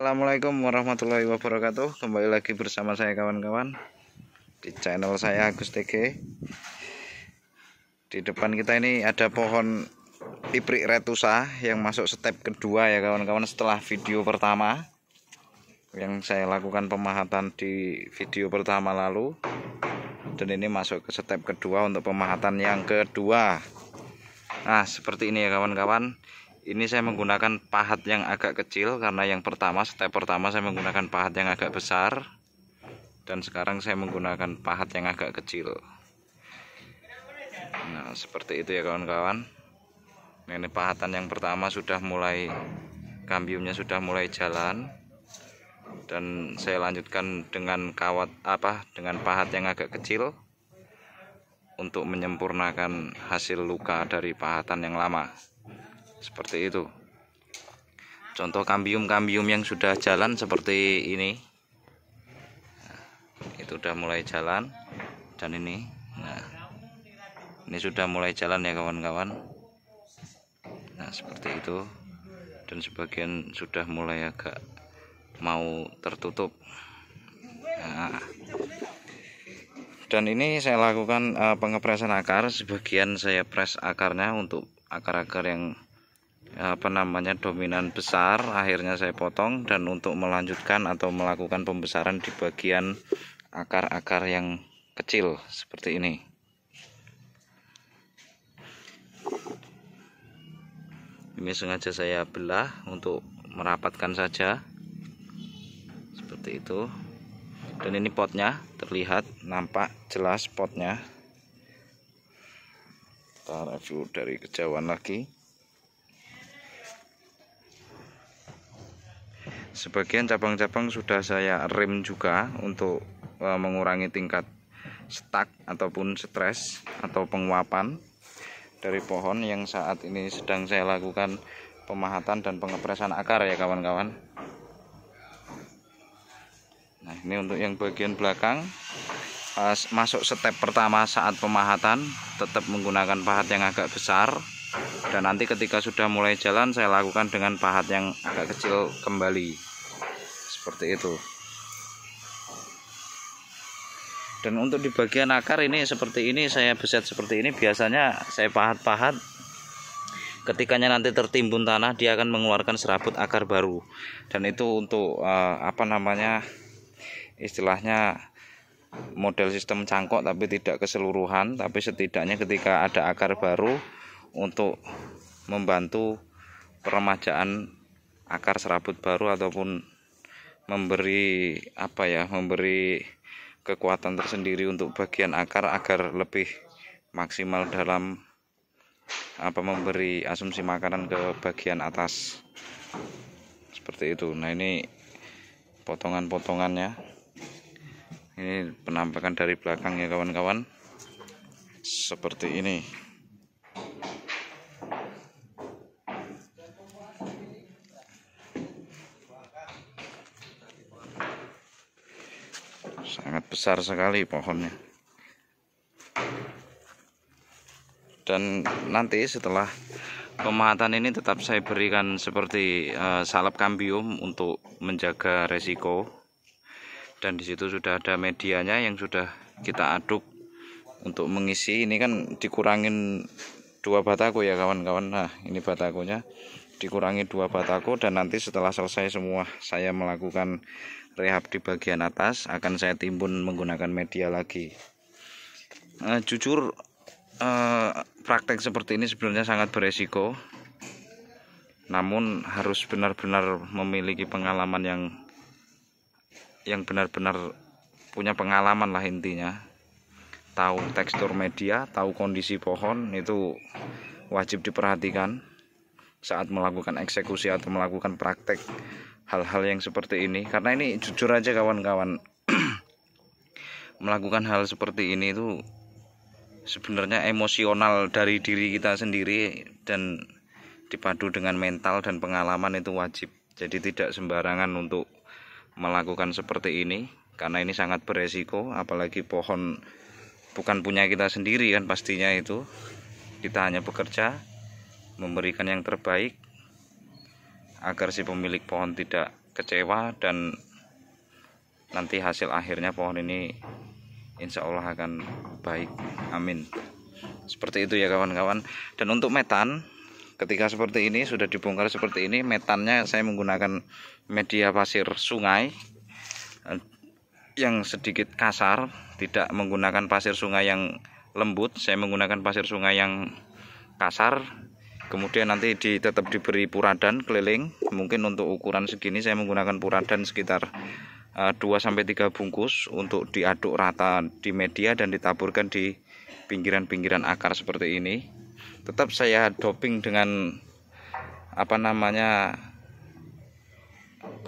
Assalamualaikum warahmatullahi wabarakatuh. Kembali lagi bersama saya kawan-kawan di channel saya Agus TG. Di depan kita ini ada pohon Piprik retusa yang masuk step kedua ya kawan-kawan, setelah video pertama yang saya lakukan pemahatan di video pertama lalu, dan ini masuk ke step kedua untuk pemahatan yang kedua. Nah, seperti ini ya kawan-kawan. Ini saya menggunakan pahat yang agak kecil karena yang pertama, step pertama saya menggunakan pahat yang agak besar, dan sekarang saya menggunakan pahat yang agak kecil. Nah, seperti itu ya kawan-kawan. Nah, ini pahatan yang pertama sudah mulai, kambiumnya sudah mulai jalan, dan saya lanjutkan dengan dengan pahat yang agak kecil untuk menyempurnakan hasil luka dari pahatan yang lama. Seperti itu. Contoh kambium-kambium yang sudah jalan seperti ini. Nah, itu sudah mulai jalan, dan ini. Nah, ini sudah mulai jalan ya kawan-kawan. Nah, seperti itu. Dan sebagian sudah mulai agak mau tertutup. Nah, dan ini saya lakukan pengepresan akar. Sebagian saya press akarnya untuk akar-akar yang dominan besar, akhirnya saya potong, dan untuk melanjutkan atau melakukan pembesaran di bagian akar-akar yang kecil seperti ini. Ini sengaja saya belah untuk merapatkan saja seperti itu. Dan ini potnya terlihat, nampak jelas potnya. Kita review dari kejauhan lagi. Sebagian cabang-cabang sudah saya rem juga untuk mengurangi tingkat stuck ataupun stres atau penguapan dari pohon yang saat ini sedang saya lakukan pemahatan dan pengepresan akar ya kawan-kawan. Nah, ini untuk yang bagian belakang, masuk step pertama saat pemahatan tetap menggunakan pahat yang agak besar, dan nanti ketika sudah mulai jalan saya lakukan dengan pahat yang agak kecil kembali seperti itu. Dan untuk di bagian akar ini seperti ini, saya beset seperti ini. Biasanya saya pahat-pahat, ketikanya nanti tertimbun tanah dia akan mengeluarkan serabut akar baru, dan itu untuk istilahnya model sistem cangkok, tapi tidak keseluruhan, tapi setidaknya ketika ada akar baru untuk membantu peremajaan akar serabut baru, ataupun memberi kekuatan tersendiri untuk bagian akar agar lebih maksimal dalam memberi asumsi makanan ke bagian atas seperti itu. Nah, ini potongan-potongannya. Ini penampakan dari belakang ya kawan-kawan, seperti ini. Sangat besar sekali pohonnya. Dan nanti setelah pemahatan ini tetap saya berikan seperti salep kambium untuk menjaga resiko. Dan di situ sudah ada medianya yang sudah kita aduk untuk mengisi. Ini kan dikurangin 2 batako ya kawan-kawan. Nah, ini batakonya dikurangi 2 batako, dan nanti setelah selesai semua saya melakukan rehab di bagian atas, akan saya timbun menggunakan media lagi. Jujur, praktek seperti ini sebenarnya sangat beresiko, namun harus benar-benar memiliki pengalaman yang benar-benar punya pengalaman lah intinya. Tahu tekstur media, tahu kondisi pohon, itu wajib diperhatikan saat melakukan eksekusi atau melakukan praktek hal-hal yang seperti ini. Karena ini jujur aja kawan-kawan, melakukan hal seperti ini itu sebenarnya emosional dari diri kita sendiri, dan dipadu dengan mental dan pengalaman itu wajib. Jadi tidak sembarangan untuk melakukan seperti ini, karena ini sangat beresiko. Apalagi pohon bukan punya kita sendiri kan, pastinya itu kita hanya bekerja memberikan yang terbaik agar si pemilik pohon tidak kecewa, dan nanti hasil akhirnya pohon ini insya Allah akan baik, amin. Seperti itu ya kawan-kawan. Dan untuk metan, ketika seperti ini sudah dibongkar seperti ini, metannya saya menggunakan media pasir sungai yang sedikit kasar, tidak menggunakan pasir sungai yang lembut, saya menggunakan pasir sungai yang kasar. Kemudian nanti tetap diberi puradan keliling. Mungkin untuk ukuran segini saya menggunakan puradan sekitar 2-3 bungkus untuk diaduk rata di media dan ditaburkan di pinggiran-pinggiran akar seperti ini. Tetap saya doping dengan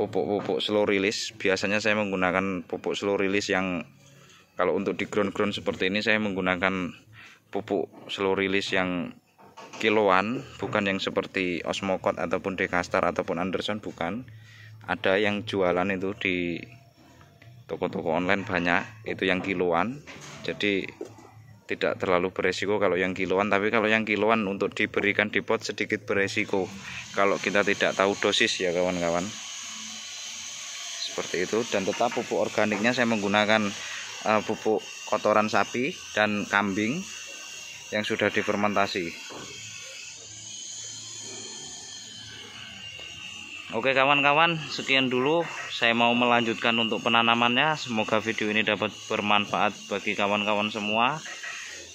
pupuk slow release. Biasanya saya menggunakan pupuk slow release yang kalau untuk di ground seperti ini saya menggunakan pupuk slow release yang kiloan, bukan yang seperti Osmocot ataupun Dekastar ataupun Anderson, bukan. Ada yang jualan itu di toko-toko online banyak, itu yang kiloan. Jadi tidak terlalu beresiko kalau yang kiloan, tapi kalau yang kiloan untuk diberikan di pot sedikit beresiko kalau kita tidak tahu dosis ya kawan-kawan. Seperti itu. Dan tetap pupuk organiknya saya menggunakan pupuk kotoran sapi dan kambing yang sudah difermentasi. Oke kawan-kawan, sekian dulu saya mau melanjutkan untuk penanamannya. Semoga video ini dapat bermanfaat bagi kawan-kawan semua.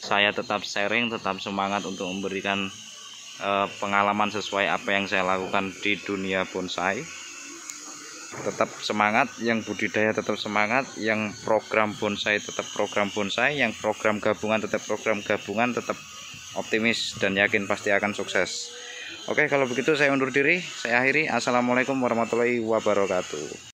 Saya tetap sharing, tetap semangat untuk memberikan pengalaman sesuai apa yang saya lakukan di dunia bonsai. Tetap semangat, yang budidaya tetap semangat, yang program bonsai tetap program bonsai, yang program gabungan tetap program gabungan, tetap optimis dan yakin pasti akan sukses. Oke, kalau begitu saya undur diri, saya akhiri. Assalamualaikum warahmatullahi wabarakatuh.